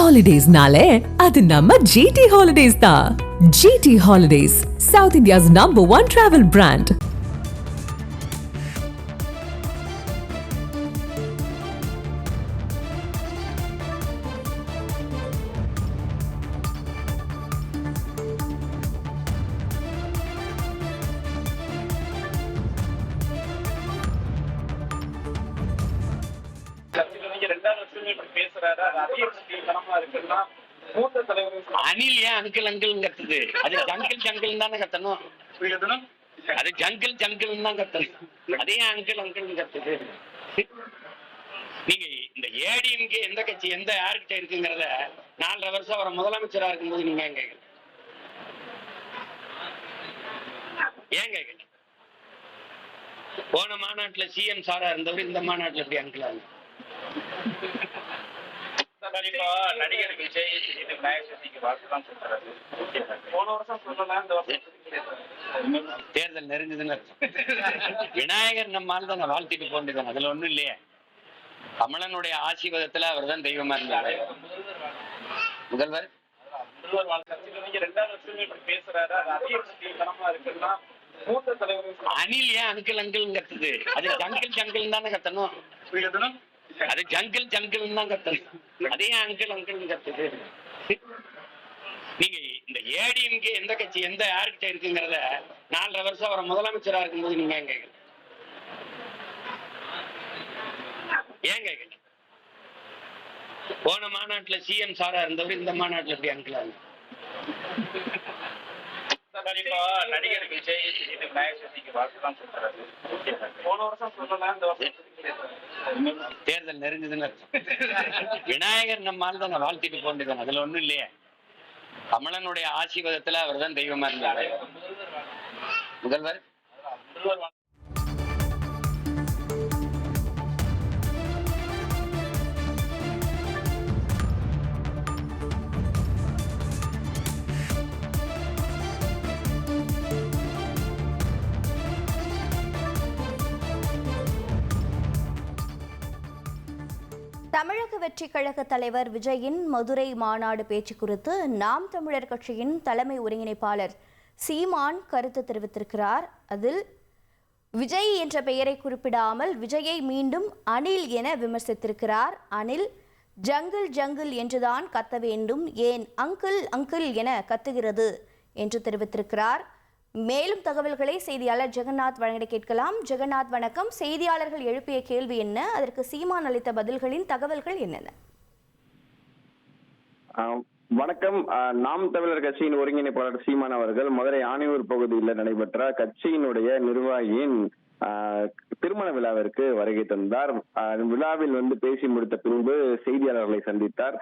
Holidays-nale, adu namma GT Holidays da. GT Holidays, South India's #1 travel brand. அணில் ஏன் uncle uncle கத்துது? அது jungle jungle தானே கத்தணும். அது jungle jungle தான் கத்தணும். அதே அங்கிள் அங்கிள் கத்துது. நீங்க இந்த ஏடிஎம்கே எந்த கட்சி எந்த யாருக்கிட்ட இருக்குங்கிறத 4.5 வருஷம் அவரை முதலமைச்சரா இருக்கும்போது நீங்க ஏன் கேட்கல? ஏன் கேட்கல? போன மாநாட்டுல சிஎம் சாரா இருந்தவர் இந்த மாநாட்டுல எப்படி அங்கிள் ஆகும்? நடிகர் விஜய் போன வருஷம் சொல்லலாம், இந்த வருஷம் தேர்தல் நெருங்குதுன்னு விநாயகர் நம்மால் தான் வாழ்த்திட்டு போண்டிதான், அதுல ஒண்ணும் இல்லையே. கமலனுடைய ஆசீர்வாதத்துல அவர் தான் தெய்வமா இருந்தாரு. முதல்வர் அணில் ஏன் அங்கிள் அங்கிள் கத்துது? அது ஜங்கிள் ஜங்கிள் தானே கத்தணும். அது ஜங்கிள் ஜங்கிள் தான் கத்தணும். அதே அங்கிள் அங்கிள் கத்துது. நீங்க இந்த ஏடிஎம்கே எந்த கட்சி எந்த யாருக்கிட்ட இருக்குங்கிறத 4.5 வருஷம் அவரை முதலமைச்சரா இருக்கும்போது நீங்க ஏன் கேட்கல? ஏன் கேட்கல? போன மாநாட்டுல சிஎம் சாரா இருந்தவர் இந்த மாநாட்டுல எப்படி அங்கிள் ஆகும்? நடிகர் விஜய் போன வருஷம் சொல்லலாம், இந்த வருஷம் தேர்தல் நெருங்குதுன்னு விநாயகர் நம்மால் தான் வாழ்த்திட்டு போண்டிதான், அதுல ஒண்ணும் இல்லையே. கமலனுடைய ஆசீர்வாதத்துல அவர் தான் தெய்வமா இருந்தாரு. முதல்வர் தமிழக வெற்றிக் கழக தலைவர் விஜயின் மதுரை மாநாடு பேச்சு குறித்து நாம் தமிழர் கட்சியின் தலைமை ஒருங்கிணைப்பாளர் சீமான் கருத்து தெரிவித்திருக்கிறார். அதில் விஜய் என்ற பெயரை குறிப்பிடாமல் விஜயை மீண்டும் அணில் என விமர்சித்திருக்கிறார். அணில் ஜங்கிள் ஜங்கிள் என்றுதான் கத்த வேண்டும், ஏன் அங்கிள் அங்கிள் என கத்துகிறது என்று தெரிவித்திருக்கிறார். மேலும் தகவல்களை செய்தியாளர் ஜெகநாத் வழங்க கேட்கலாம். ஜெகநாத் வணக்கம். செய்தியாளர்கள் எழுப்பிய கேள்வி என்ன, அதற்கு சீமான் அளித்த பதில்களின் தகவல்கள் என்னென்ன? வணக்கம். நாம் தமிழர் கட்சியின் ஒருங்கிணைப்பாளர் சீமான் அவர்கள் மதுரை ஆணையூர் பகுதியில் நடைபெற்ற கட்சியினுடைய நிர்வாகியின் திருமண விழாவிற்கு வருகை தந்தார். விழாவில் பேசி முடித்த பின்பு செய்தியாளர்களை சந்தித்தார்.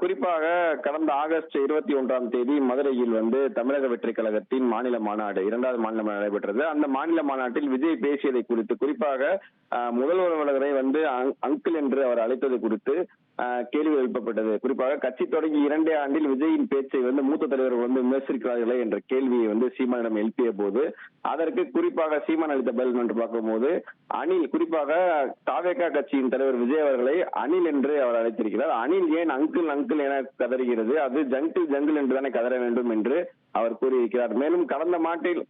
குறிப்பாக கடந்த ஆகஸ்ட் 21 மதுரையில் தமிழக வெற்றி கழகத்தின் மாநில மாநாடு 2வது மாநில மாநாடு நடைபெற்றது. அந்த மாநில மாநாட்டில் விஜய் பேசியதை குறித்து, குறிப்பாக முதல்வர் அலுவலரை அங்கிள் என்று அவர் அழைத்தது குறித்து கேள்வி எழுப்பப்பட்டது. குறிப்பாக கட்சி தொடங்கி 2 ஆண்டில் விஜயின் பேச்சை மூத்த தலைவர்கள் விமர்சிக்கிறார்களே என்ற கேள்வியை சீமானிடம் எழுப்பிய போது, அதற்கு குறிப்பாக சீமான் அளித்த பதில் என்று பார்க்கும்போது, அணில், குறிப்பாக தாவேகா கட்சியின் தலைவர் விஜய் அவர்களை அணில் என்று அவர் அழைத்திருக்கிறார். அணில் ஏன் அங்கிள் அங்கிள் என கதறுகிறது? அது ஜங்கிள் ஜங்கிள் என்றுதானே கதற வேண்டும் என்று அவர் கூறியிருக்கிறார். மேலும் கடந்த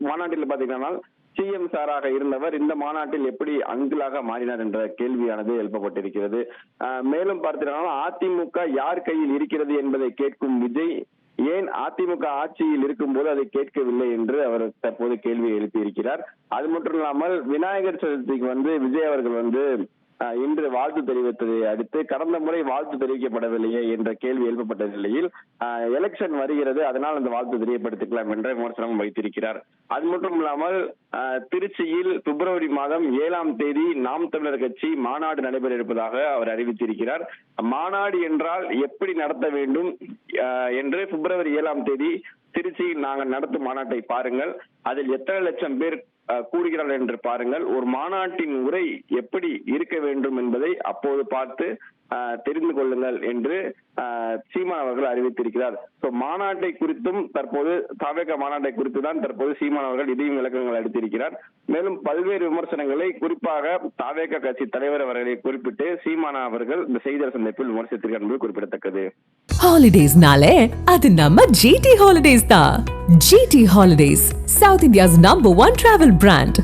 மாநாட்டில் பாத்தீங்கன்னா சிஎம் சாராக இருந்தவர் இந்த மாநாட்டில் எப்படி அங்கிளாக மாறினார் என்ற கேள்வியானது எழுப்பப்பட்டிருக்கிறது. மேலும் பார்த்தீங்கன்னா அதிமுக யார் கையில் இருக்கிறது என்பதை கேட்கும் விஜய் ஏன் அதிமுக ஆட்சியில் இருக்கும் போது அதை கேட்கவில்லை என்று அவர் தற்போது கேள்வியை எழுப்பியிருக்கிறார். அது மட்டும் இல்லாமல் விநாயகர் சதுர்த்திக்கு விஜய் அவர்கள் இன்று வாழ்த்து தெரிவித்ததை அடுத்து கடந்த முறை வாழ்த்து தெரிவிக்கப்படவில்லையே என்ற கேள்வி எழுப்பப்பட்ட நிலையில் எலெக்ஷன் வருகிறது, அதனால் அந்த வாழ்த்து தெரியப்படுத்திக்கலாம் என்ற விமர்சனம் வைத்திருக்கிறார். அது மட்டும் இல்லாமல் திருச்சியில் பிப்ரவரி மாதம் 7ஆம் தேதி நாம் தமிழர் கட்சி மாநாடு நடைபெற இருப்பதாக அவர் அறிவித்திருக்கிறார். மாநாடு என்றால் எப்படி நடத்த வேண்டும் என்று பிப்ரவரி 7ஆம் தேதி திருச்சியில் நாங்கள் நடத்தும் மாநாட்டை பாருங்கள், அதில் எத்தனை லட்சம் பேர் கூடுகிறார்கள் என்று பாருங்கள், ஒரு மாநாட்டின் உரை எப்படி இருக்க வேண்டும் என்பதை அப்போது பார்த்து தெரிந்து கொள்ளுங்கள் என்று சீமான் அவர்கள் அறிவித்திருக்கிறார். மாநாட்டை குறித்தும் தற்போது தாவேகா மாநாட்டை குறித்து தான் தற்போது சீமான் அவர்கள் இதையும் விளக்கங்கள் அளித்திருக்கிறார். மேலும் பல்வேறு விமர்சனங்களை குறிப்பாக தாவேகா கட்சி தலைவர் அவர்களை குறிப்பிட்டு சீமான் அவர்கள் இந்த செய்தியாளர் சந்திப்பில் விமர்சித்திருக்கிறார் என்பது குறிப்பிடத்தக்கது. ஹாலிடேஸ்னாலே அது நம்ம GT Holidays தான். GT Holidays, South India's #1 travel brand.